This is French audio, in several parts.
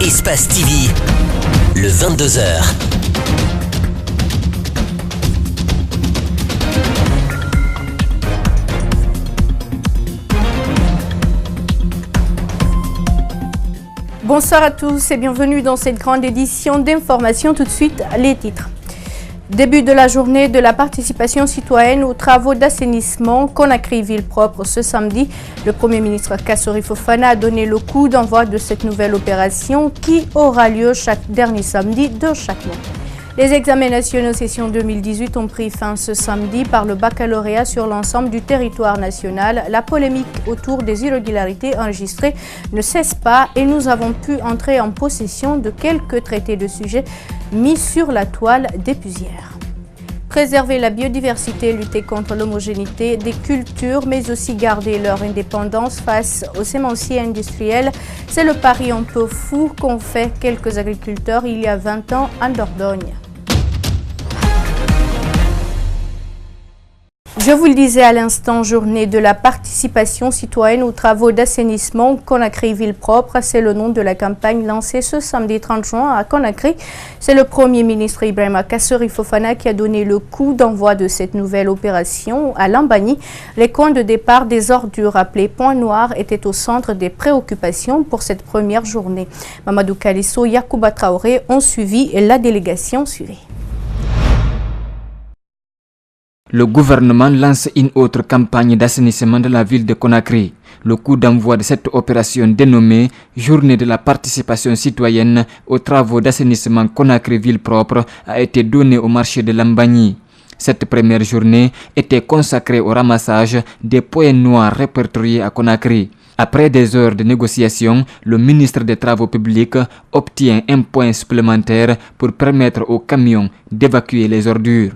Espace TV, le 22h. Bonsoir à tous et bienvenue dans cette grande édition d'information. Tout de suite, les titres. Début de la journée de la participation citoyenne aux travaux d'assainissement Conakry Ville Propre ce samedi. Le Premier ministre Kassory Fofana a donné le coup d'envoi de cette nouvelle opération qui aura lieu chaque dernier samedi de chaque mois. Les examens nationaux session 2018 ont pris fin ce samedi par le baccalauréat sur l'ensemble du territoire national. La polémique autour des irrégularités enregistrées ne cesse pas et nous avons pu entrer en possession de quelques traités de sujets mis sur la toile des puisières. Préserver la biodiversité, lutter contre l'homogénéité des cultures, mais aussi garder leur indépendance face aux sémenciers industriels, c'est le pari un peu fou qu'ont fait quelques agriculteurs il y a 20 ans en Dordogne. Je vous le disais à l'instant, journée de la participation citoyenne aux travaux d'assainissement Conakry Ville Propre, c'est le nom de la campagne lancée ce samedi 30 juin à Conakry. C'est le Premier ministre Ibrahima Kassory Fofana qui a donné le coup d'envoi de cette nouvelle opération à Lambani. Les coins de départ des ordures appelés points noirs étaient au centre des préoccupations pour cette première journée. Mamadou Kalisso, Yacouba Traoré ont suivi et la délégation suivie. Le gouvernement lance une autre campagne d'assainissement de la ville de Conakry. Le coup d'envoi de cette opération dénommée Journée de la participation citoyenne aux travaux d'assainissement Conakry Ville Propre a été donné au marché de Lambani. Cette première journée était consacrée au ramassage des points noirs répertoriés à Conakry. Après des heures de négociation, le ministre des Travaux publics obtient un point supplémentaire pour permettre aux camions d'évacuer les ordures.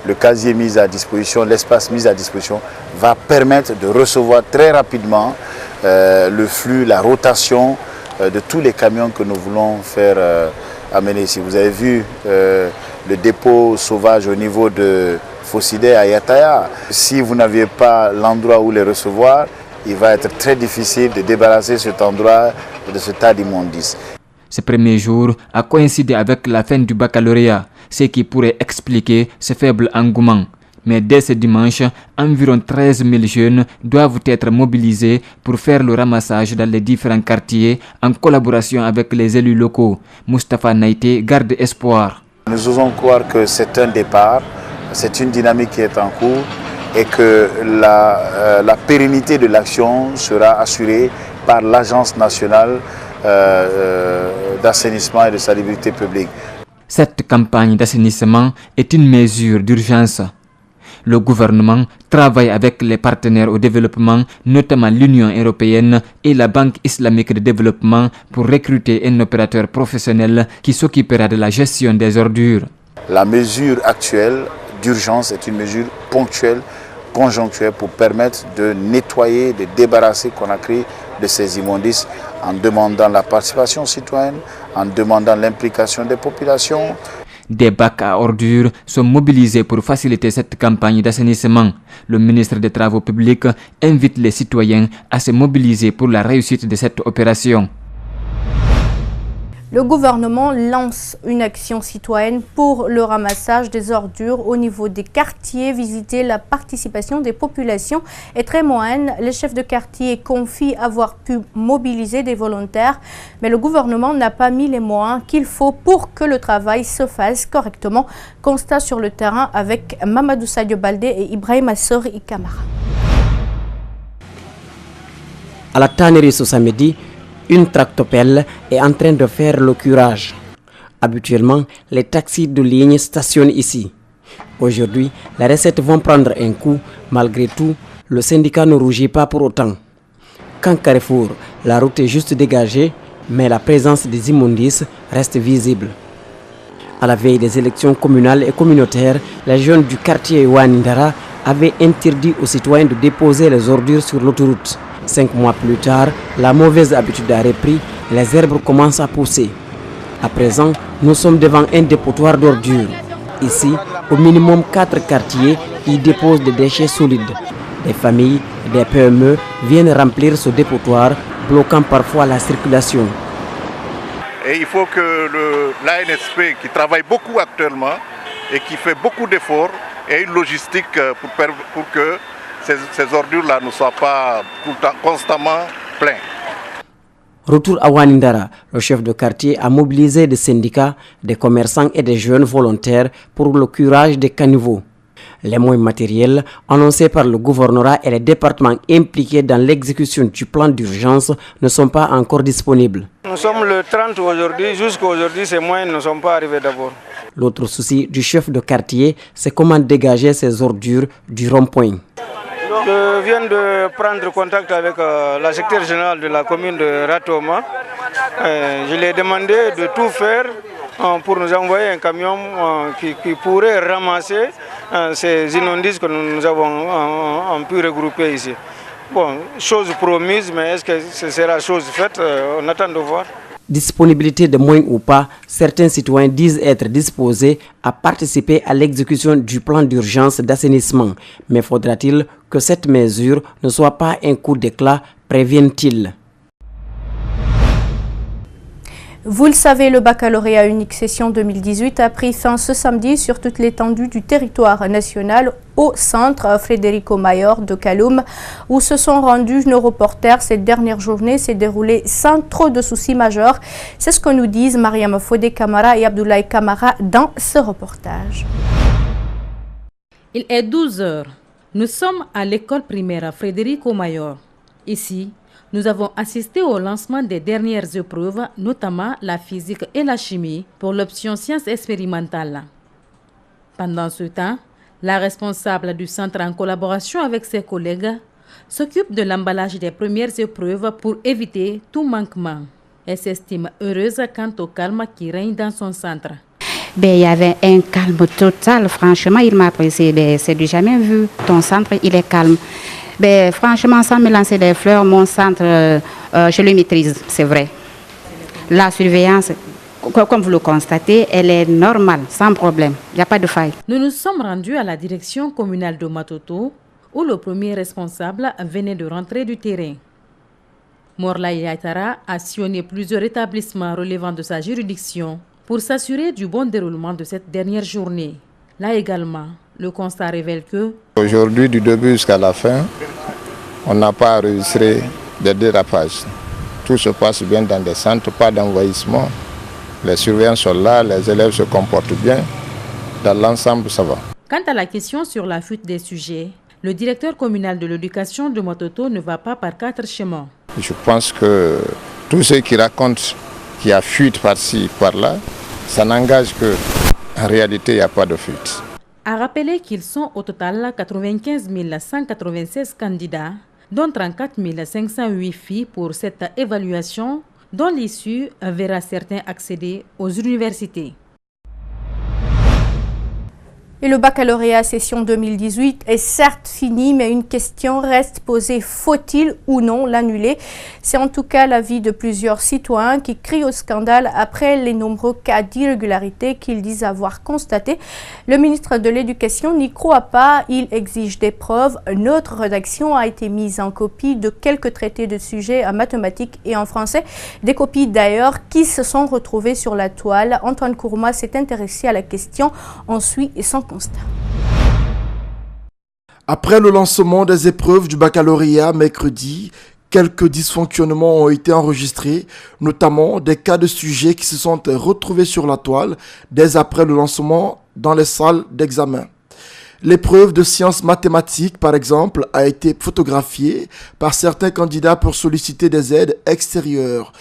Le casier mis à disposition, l'espace mis à disposition va permettre de recevoir très rapidement le flux, la rotation de tous les camions que nous voulons faire amener ici. Vous avez vu le dépôt sauvage au niveau de Fossidé à Yataya. Si vous n'aviez pas l'endroit où les recevoir, il va être très difficile de débarrasser cet endroit de ce tas d'immondices. Ce premier jour a coïncidé avec la fin du baccalauréat, ce qui pourrait expliquer ce faible engouement. Mais dès ce dimanche, environ 13 000 jeunes doivent être mobilisés pour faire le ramassage dans les différents quartiers en collaboration avec les élus locaux. Moustapha Naïté garde espoir. Nous osons croire que c'est un départ, c'est une dynamique qui est en cours et que la pérennité de l'action sera assurée par l'Agence nationale d'assainissement et de salubrité publique. Cette campagne d'assainissement est une mesure d'urgence. Le gouvernement travaille avec les partenaires au développement, notamment l'Union européenne et la Banque islamique de développement, pour recruter un opérateur professionnel qui s'occupera de la gestion des ordures. La mesure actuelle d'urgence est une mesure ponctuelle, conjoncturelle pour permettre de nettoyer, de débarrasser Conakry de ces immondices en demandant la participation citoyenne, en demandant l'implication des populations. Des bacs à ordures sont mobilisés pour faciliter cette campagne d'assainissement. Le ministre des Travaux publics invite les citoyens à se mobiliser pour la réussite de cette opération. Le gouvernement lance une action citoyenne pour le ramassage des ordures au niveau des quartiers. Visiter la participation des populations est très moindre. Le chef de quartier confie avoir pu mobiliser des volontaires, mais le gouvernement n'a pas mis les moyens qu'il faut pour que le travail se fasse correctement. Constat sur le terrain avec Mamadou Sadio Baldé et Ibrahim Assori Kamara. À la tannerie ce samedi, une tractopelle est en train de faire le curage. Habituellement, les taxis de ligne stationnent ici. Aujourd'hui, les recettes vont prendre un coup. Malgré tout, le syndicat ne rougit pas pour autant. Quand Carrefour, la route est juste dégagée, mais la présence des immondices reste visible. À la veille des élections communales et communautaires, les jeunes du quartier Ouanindara avaient interdit aux citoyens de déposer les ordures sur l'autoroute. 5 mois plus tard, la mauvaise habitude a repris et les herbes commencent à pousser. À présent, nous sommes devant un dépotoir d'ordures. Ici, au minimum 4 quartiers y déposent des déchets solides. Des familles et des PME viennent remplir ce dépotoir, bloquant parfois la circulation. Et il faut que l'ANSP, qui travaille beaucoup actuellement et qui fait beaucoup d'efforts, ait une logistique pour que ces ordures-là ne soient pas constamment pleines. Retour à Wanindara, le chef de quartier a mobilisé des syndicats, des commerçants et des jeunes volontaires pour le curage des caniveaux. Les moyens matériels annoncés par le gouvernorat et les départements impliqués dans l'exécution du plan d'urgence ne sont pas encore disponibles. Nous sommes le 30 aujourd'hui, jusqu'à aujourd'hui ces moyens ne sont pas arrivés d'abord. L'autre souci du chef de quartier, c'est comment dégager ces ordures du rond-point. Je viens de prendre contact avec la secrétaire générale de la commune de Ratoma. Je lui ai demandé de tout faire pour nous envoyer un camion qui pourrait ramasser ces immondices que nous avons pu regrouper ici. Bon, chose promise, mais est-ce que ce sera chose faite? On attend de voir. Disponibilité de moyens ou pas, certains citoyens disent être disposés à participer à l'exécution du plan d'urgence d'assainissement. Mais faudra-t-il que cette mesure ne soit pas un coup d'éclat, préviennent-ils? Vous le savez, le baccalauréat unique session 2018 a pris fin ce samedi sur toute l'étendue du territoire national au centre Federico Mayor de Kaloum, où se sont rendus nos reporters. Cette dernière journée s'est déroulée sans trop de soucis majeurs. C'est ce que nous disent Mariam Fodé Kamara et Abdoulaye Kamara dans ce reportage. Il est 12 heures. Nous sommes à l'école primaire Federico Mayor. Ici, nous avons assisté au lancement des dernières épreuves, notamment la physique et la chimie, pour l'option sciences expérimentales. Pendant ce temps, la responsable du centre, en collaboration avec ses collègues, s'occupe de l'emballage des premières épreuves pour éviter tout manquement. Elle s'estime heureuse quant au calme qui règne dans son centre. Il y avait un calme total, franchement, il m'a apprécié. C'est du jamais vu. Ton centre, il est calme. Franchement, sans me lancer des fleurs, mon centre, je le maîtrise, c'est vrai. La surveillance, comme vous le constatez, elle est normale, sans problème. Il n'y a pas de faille. Nous nous sommes rendus à la direction communale de Matoto, où le premier responsable venait de rentrer du terrain. Morla Yatara a sillonné plusieurs établissements relevant de sa juridiction pour s'assurer du bon déroulement de cette dernière journée. Là également, le constat révèle que aujourd'hui, du début jusqu'à la fin, on n'a pas enregistré de dérapage. Tout se passe bien dans des centres, pas d'envahissement. Les surveillants sont là, les élèves se comportent bien. Dans l'ensemble, ça va. Quant à la question sur la fuite des sujets, le directeur communal de l'éducation de Matoto ne va pas par 4 chemins. Je pense que tous ceux qui racontent qu'il y a fuite par-ci, par-là, ça n'engage que, en réalité, il n'y a pas de fuite. A rappeler qu'ils sont au total 95 196 candidats, dont 34 508 filles pour cette évaluation, dont l'issue verra certains accéder aux universités. Et le baccalauréat session 2018 est certes fini, mais une question reste posée. Faut-il ou non l'annuler? C'est en tout cas l'avis de plusieurs citoyens qui crient au scandale après les nombreux cas d'irrégularité qu'ils disent avoir constatés. Le ministre de l'Éducation n'y croit pas, il exige des preuves. Notre rédaction a été mise en copie de quelques traités de sujets en mathématiques et en français. Des copies d'ailleurs qui se sont retrouvées sur la toile. Antoine Kourma s'est intéressé à la question. On suit son constat. Après le lancement des épreuves du baccalauréat mercredi, quelques dysfonctionnements ont été enregistrés, notamment des cas de sujets qui se sont retrouvés sur la toile dès après le lancement dans les salles d'examen. L'épreuve de sciences mathématiques, par exemple, a été photographiée par certains candidats pour solliciter des aides extérieures.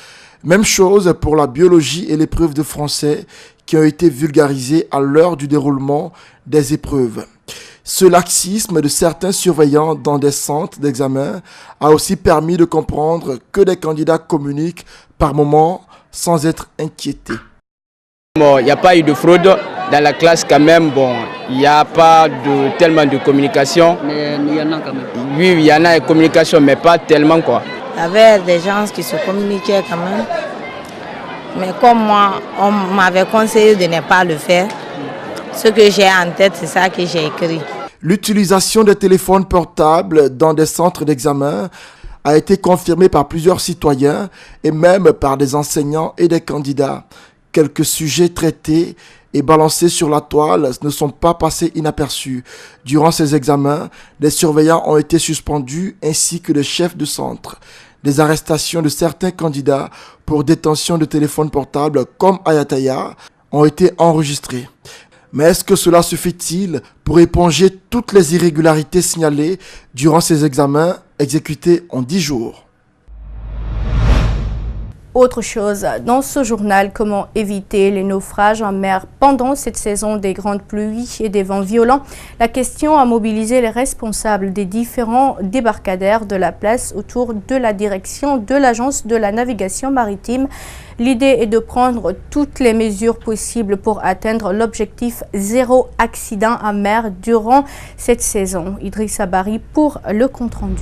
Même chose pour la biologie et l'épreuve de français qui ont été vulgarisées à l'heure du déroulement des épreuves. Ce laxisme de certains surveillants dans des centres d'examen a aussi permis de comprendre que des candidats communiquent par moment sans être inquiétés. Bon, il n'y a pas eu de fraude dans la classe quand même. Bon, il n'y a pas tellement de communication. Mais il y en a quand même. Oui, il y en a une communication, mais pas tellement quoi. Il y avait des gens qui se communiquaient quand même. Mais comme moi, on m'avait conseillé de ne pas le faire. Ce que j'ai en tête, c'est ça que j'ai écrit. L'utilisation des téléphones portables dans des centres d'examen a été confirmée par plusieurs citoyens et même par des enseignants et des candidats. Quelques sujets traités et balancés sur la toile ne sont pas passés inaperçus. Durant ces examens, des surveillants ont été suspendus ainsi que les chefs de centre. Des arrestations de certains candidats pour détention de téléphones portables comme Ayataya ont été enregistrées. Mais est-ce que cela suffit-il pour éponger toutes les irrégularités signalées durant ces examens exécutés en 10 jours? Autre chose, dans ce journal, comment éviter les naufrages en mer pendant cette saison des grandes pluies et des vents violents. La question a mobilisé les responsables des différents débarcadères de la place autour de la direction de l'Agence de la navigation maritime. L'idée est de prendre toutes les mesures possibles pour atteindre l'objectif zéro accident en mer durant cette saison. Idrissa Bari pour le compte-rendu.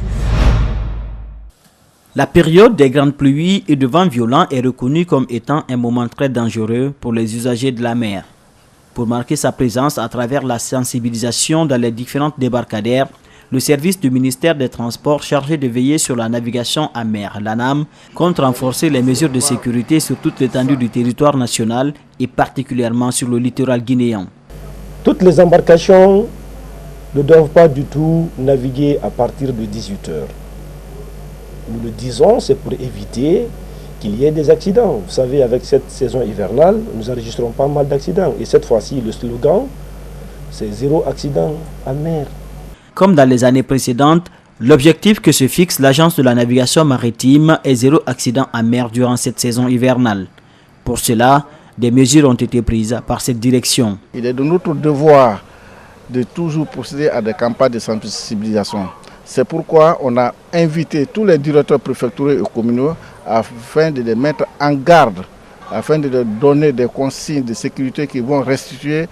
La période des grandes pluies et de vents violents est reconnue comme étant un moment très dangereux pour les usagers de la mer. Pour marquer sa présence à travers la sensibilisation dans les différentes débarcadères, le service du ministère des Transports chargé de veiller sur la navigation en mer, l'ANAM, compte renforcer les mesures de sécurité sur toute l'étendue du territoire national et particulièrement sur le littoral guinéen. Toutes les embarcations ne doivent pas du tout naviguer à partir de 18 heures. Nous le disons, c'est pour éviter qu'il y ait des accidents. Vous savez, avec cette saison hivernale, nous enregistrons pas mal d'accidents. Et cette fois-ci, le slogan, c'est zéro accident en mer. Comme dans les années précédentes, l'objectif que se fixe l'Agence de la navigation maritime est zéro accident en mer durant cette saison hivernale. Pour cela, des mesures ont été prises par cette direction. Il est de notre devoir de toujours procéder à des campagnes de sensibilisation. C'est pourquoi on a invité tous les directeurs préfectoraux et communaux afin de les mettre en garde, afin de leur donner des consignes de sécurité qui vont restituer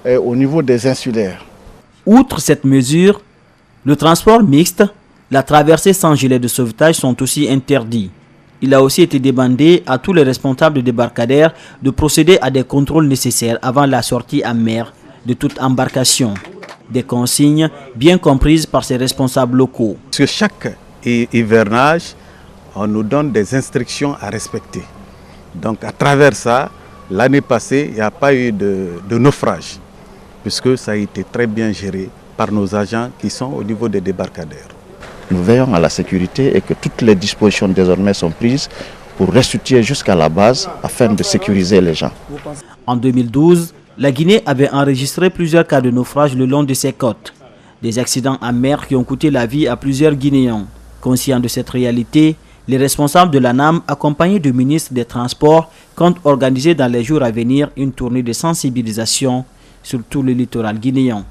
au niveau des insulaires. Outre cette mesure, le transport mixte, la traversée sans gilet de sauvetage sont aussi interdits. Il a aussi été demandé à tous les responsables de débarcadères de procéder à des contrôles nécessaires avant la sortie en mer de toute embarcation. Des consignes bien comprises par ces responsables locaux. Sur chaque hivernage, on nous donne des instructions à respecter. Donc à travers ça, l'année passée, il n'y a pas eu de naufrage, puisque ça a été très bien géré par nos agents qui sont au niveau des débarcadères. Nous veillons à la sécurité et que toutes les dispositions désormais sont prises pour restituer jusqu'à la base afin de sécuriser les gens. En 2012, la Guinée avait enregistré plusieurs cas de naufrage le long de ses côtes. Des accidents en mer qui ont coûté la vie à plusieurs Guinéens. Conscients de cette réalité, les responsables de l'ANAM, accompagnés du ministre des Transports, comptent organiser dans les jours à venir une tournée de sensibilisation sur tout le littoral guinéen.